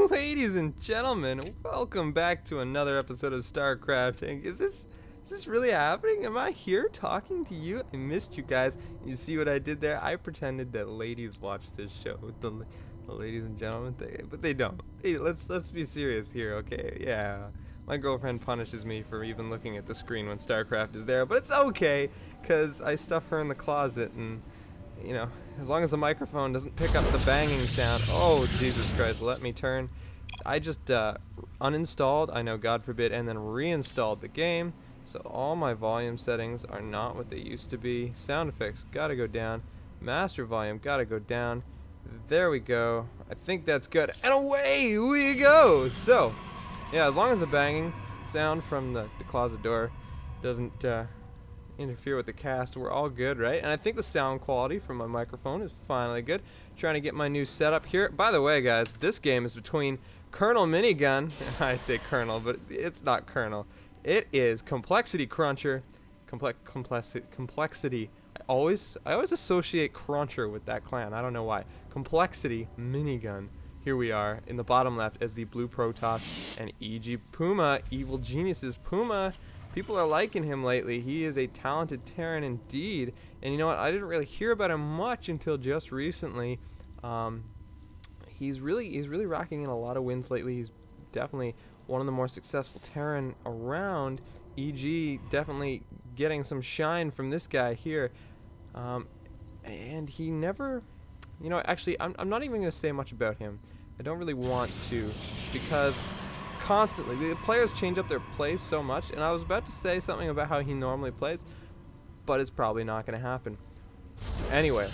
Ladies and gentlemen, welcome back to another episode of StarCraft. Is this really happening? Am I here talking to you? I missed you guys. You see what I did there? I pretended that ladies watch this show. The ladies and gentlemen, but they don't. Hey, let's be serious here, okay? Yeah. My girlfriend punishes me for even looking at the screen when StarCraft is there, but it's okay, because I stuff her in the closet, and, you know, as long as the microphone doesn't pick up the banging sound. Oh, Jesus Christ, let me turn. I just uninstalled, I know, God forbid, and then reinstalled the game, so all my volume settings are not what they used to be. Sound effects gotta go down. Master volume gotta go down. There we go. I think that's good, and away we go! So, yeah, as long as the banging sound from the closet door doesn't interfere with the cast, we're all good, right? And I think the sound quality from my microphone is finally good. Trying to get my new setup here. By the way, guys, this game is between CoLMinigun, I say Colonel, but it's not Colonel. It is Complexity Cruncher, Complexity. I always associate Cruncher with that clan. I don't know why. Complexity Minigun. Here we are in the bottom left as the blue Protoss and EGPuma, Evil Genius's Puma. People are liking him lately. He is a talented Terran indeed. And you know what? I didn't really hear about him much until just recently. He's really racking in a lot of wins lately. He's definitely one of the more successful Terran around. EG definitely getting some shine from this guy here. And he never, you know, actually, I'm not even going to say much about him. I don't really want to, because constantly the players change up their plays so much, and I was about to say something about how he normally plays, but it's probably not going to happen. Anyway,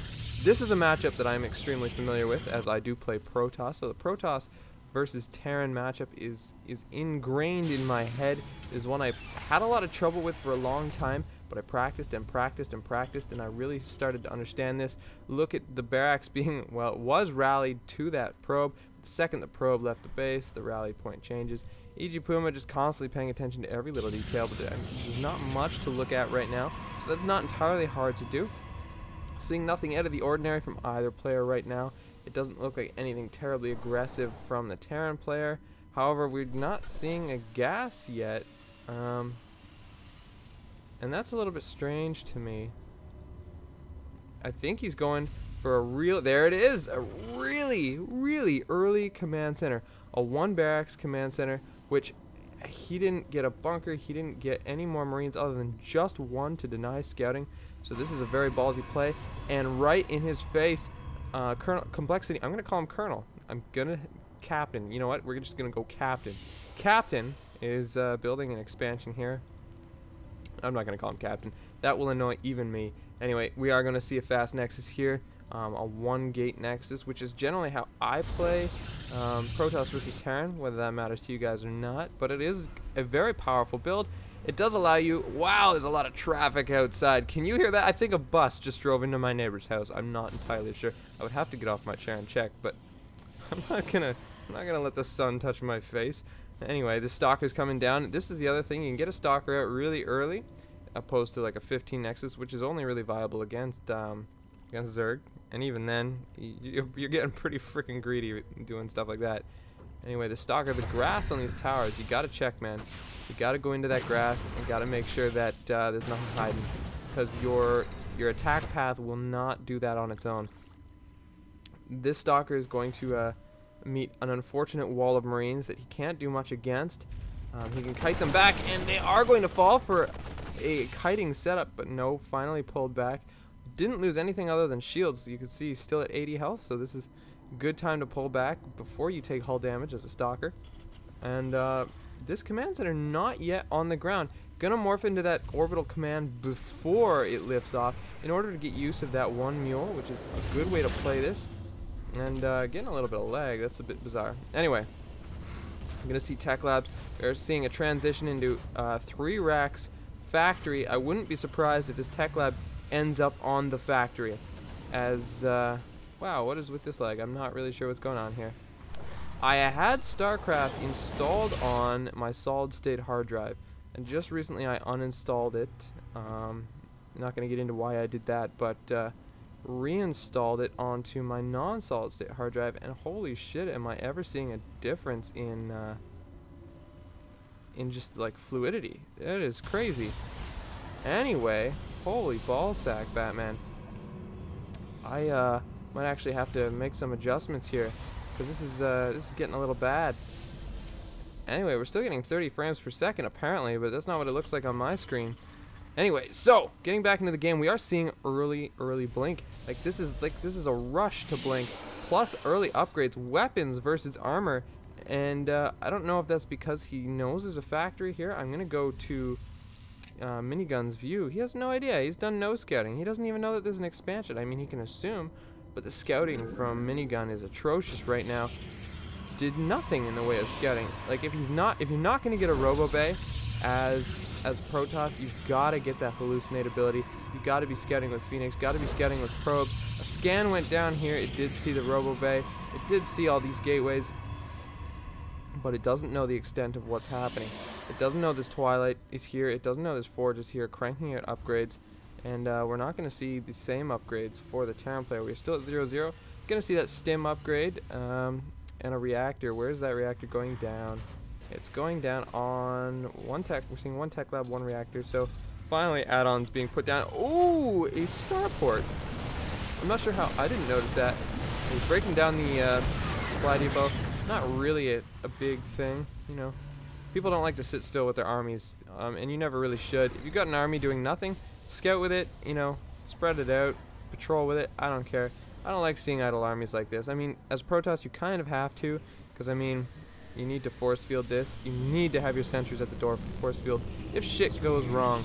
this is a matchup that I'm extremely familiar with, as I do play Protoss. So the Protoss versus Terran matchup is ingrained in my head. It is one I've had a lot of trouble with for a long time, but I practiced and practiced and practiced, and I really started to understand this. Look at the barracks being, well, it was rallied to that probe. The second the probe left the base, the rally point changes. EGPuma just constantly paying attention to every little detail, but there's not much to look at right now, so that's not entirely hard to do. Seeing nothing out of the ordinary from either player right now. It doesn't look like anything terribly aggressive from the Terran player. However, we're not seeing a gas yet, and that's a little bit strange to me. I think he's going for a real, there it is, a really early command center. A 1 barracks command center, which he didn't get a bunker, he didn't get any more Marines other than just 1 to deny scouting. So this is a very ballsy play, and right in his face, Colonel Complexity, I'm going to call him Colonel. I'm going to, Captain, you know what, we're just going to go Captain. Captain is building an expansion here. I'm not going to call him Captain. That will annoy even me. Anyway, we are going to see a fast Nexus here. A 1-gate Nexus, which is generally how I play Protoss versus Terran, whether that matters to you guys or not. But it is a very powerful build. It does allow you... Wow, there's a lot of traffic outside. Can you hear that? I think a bus just drove into my neighbor's house. I'm not entirely sure. I would have to get off my chair and check, but I'm not gonna let the sun touch my face. Anyway, the stalker's coming down. This is the other thing. You can get a stalker out really early, opposed to like a 15 Nexus, which is only really viable against Zerg. And even then, you're getting pretty freaking greedy doing stuff like that. Anyway, the stalker, the grass on these towers, you gotta check, man. You gotta go into that grass and gotta make sure that there's nothing hiding, because your attack path will not do that on its own. This stalker is going to meet an unfortunate wall of Marines that he can't do much against. He can kite them back, and they are going to fall for a kiting setup, but no, finally pulled back. Didn't lose anything other than shields. You can see he's still at 80 health, so this is a good time to pull back before you take hull damage as a stalker. And this command center not yet on the ground. Gonna morph into that orbital command before it lifts off in order to get use of that 1 mule, which is a good way to play this. And getting a little bit of lag, that's a bit bizarre. Anyway, I'm gonna see Tech Labs. They're seeing a transition into 3 racks factory. I wouldn't be surprised if this Tech Lab ends up on the factory. As wow, what is with this lag? I'm not really sure what's going on here. I had StarCraft installed on my solid state hard drive, and just recently I uninstalled it. I'm not going to get into why I did that, but reinstalled it onto my non-solid state hard drive, and holy shit, am I ever seeing a difference in just like fluidity. It is crazy. Anyway, holy ballsack, Batman. I might actually have to make some adjustments here, because this is getting a little bad. Anyway, we're still getting 30 frames per second apparently, but that's not what it looks like on my screen. Anyway, so getting back into the game, we are seeing early blink. Like this is a rush to blink, plus early upgrades, weapons versus armor, and I don't know if that's because he knows there's a factory here. I'm gonna go to Minigun's view. He has no idea. He's done no scouting. He doesn't even know that there's an expansion. I mean, he can assume, but the scouting from Minigun is atrocious right now. Did nothing in the way of scouting. Like if you're not going to get a Robo Bay as Protoss, you've got to get that hallucinate ability. You got to be scouting with Phoenix. Got to be scouting with probes. A scan went down here. It did see the Robo Bay. It did see all these gateways, but it doesn't know the extent of what's happening. It doesn't know this Twilight is here. It doesn't know this Forge is here, cranking out upgrades. And we're not going to see the same upgrades for the Terran player. We're still at 0-0. Going to see that stim upgrade and a reactor. Where's that reactor going down? It's going down on one tech. We're seeing one tech lab, one reactor. So finally, add-ons being put down. Ooh, a starport. I'm not sure how. I didn't notice that. He's breaking down the supply depot. Not really a big thing, you know. People don't like to sit still with their armies, and you never really should. If you've got an army doing nothing, scout with it, you know, spread it out, patrol with it. I don't care. I don't like seeing idle armies like this. I mean, as Protoss, you kind of have to, because I mean, you need to force field this. You need to have your sentries at the door for force field if shit goes wrong.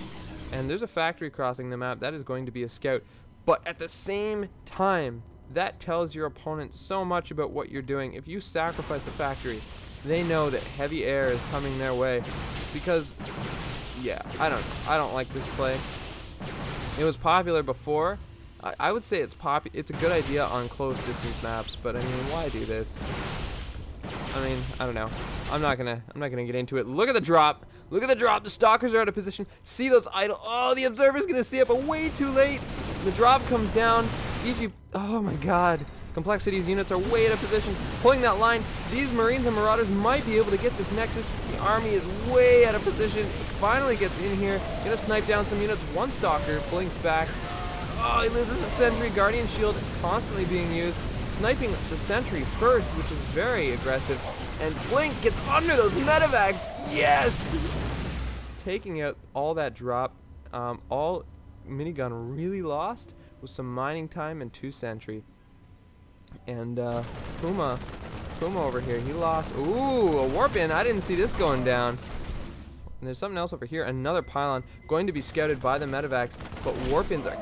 And there's a factory crossing the map. That is going to be a scout. But at the same time, that tells your opponent so much about what you're doing. If you sacrifice a factory, they know that heavy air is coming their way. Because, yeah, I don't like this play. It was popular before. I would say it's a good idea on close distance maps, but I mean, why do this? I mean, I don't know. I'm not gonna get into it. Look at the drop. Look at the drop. The stalkers are out of position. See those idle. Oh, the observer's gonna see it, but way too late. The drop comes down. Oh my God. Complexity's units are way out of position. Pulling that line. These Marines and Marauders might be able to get this Nexus. The army is way out of position. It finally gets in here. Gonna snipe down some units. One stalker blinks back. Oh, he loses a sentry. Guardian shield constantly being used. Sniping the sentry first, which is very aggressive. And Blink gets under those medevacs. Yes! Taking out all that drop. All Minigun really lost was some mining time and 2 sentry. And Puma over here, he lost. Ooh, a warp in. I didn't see this going down. And there's something else over here. Another pylon going to be scouted by the medevacs, but warp-ins are